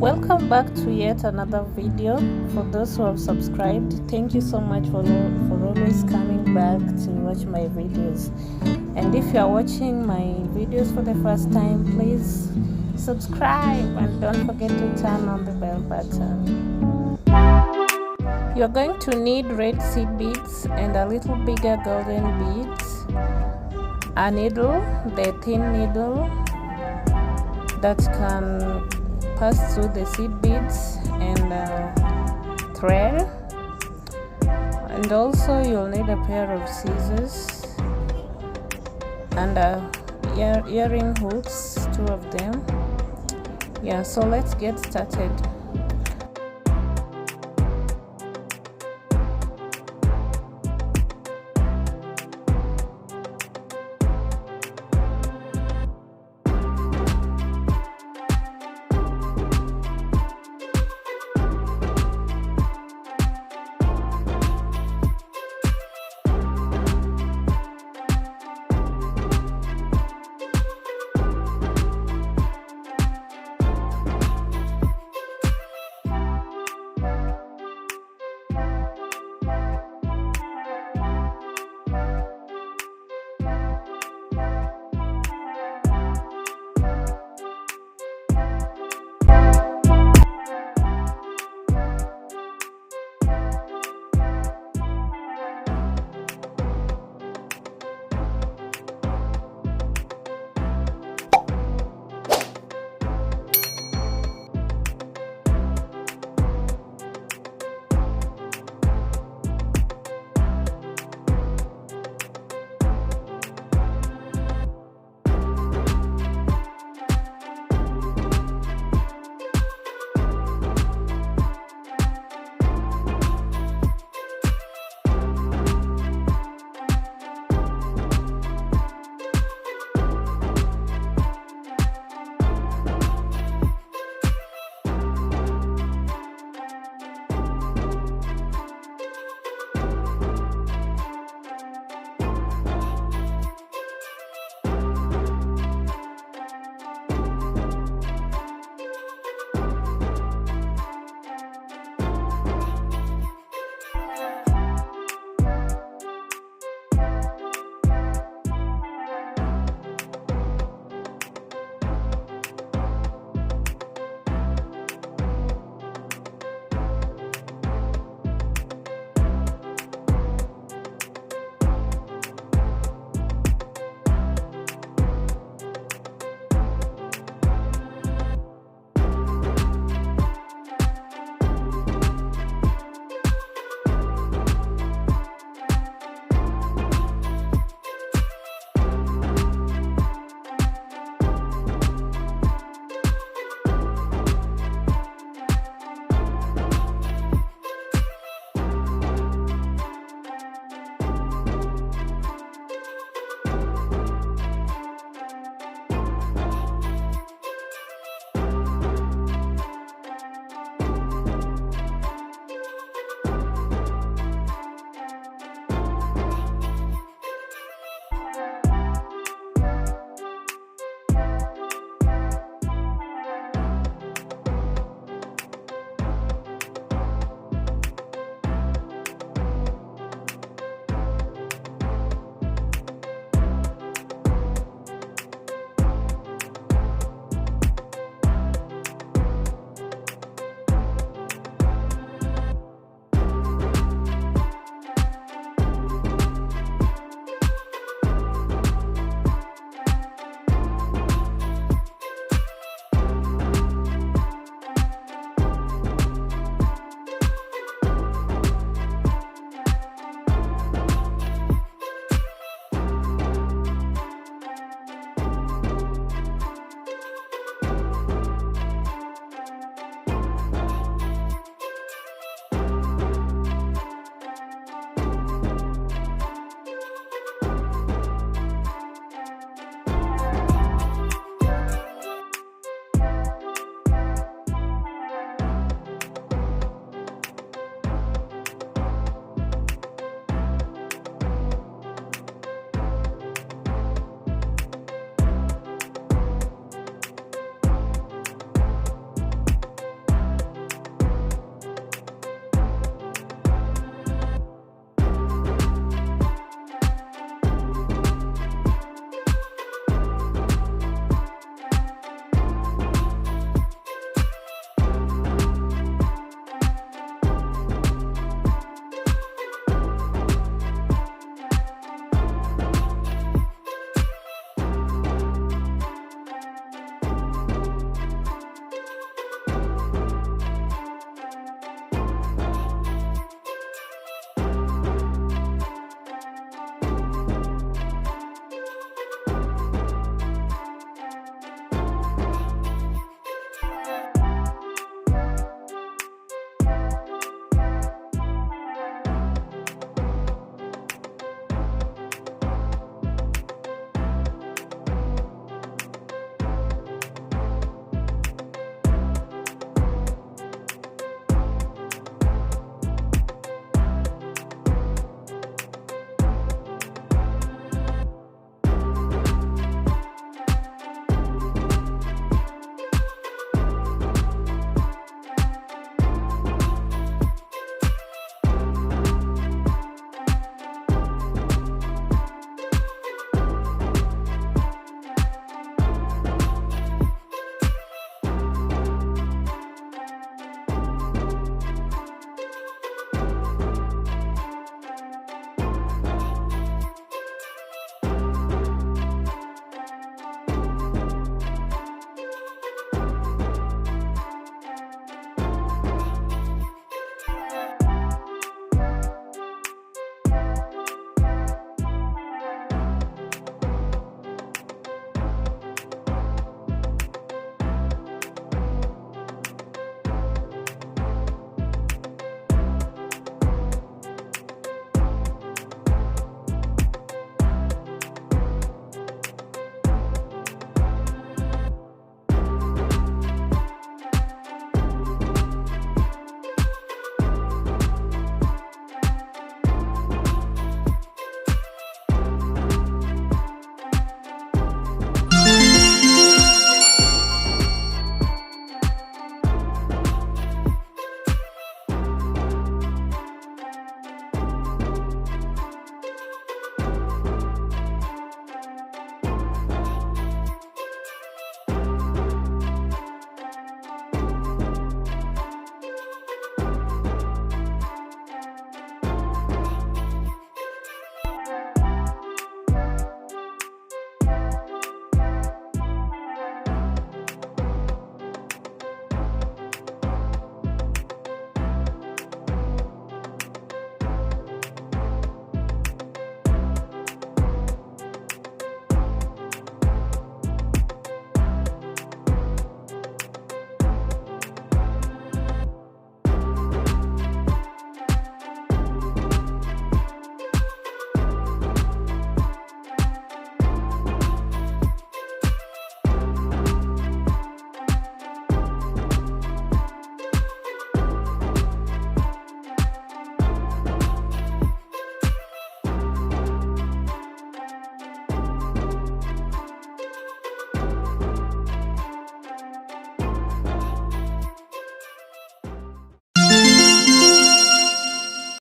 Welcome back to yet another video. For those who have subscribed, thank you so much for always coming back to watch my videos. And if you are watching my videos for the first time, please subscribe and don't forget to turn on the bell button. You're going to need red seed beads and a little bigger golden beads, a needle, the thin needle that can pass through the seed beads, and thread, and also you'll need a pair of scissors and earring hooks, two of them. Yeah, so let's get started.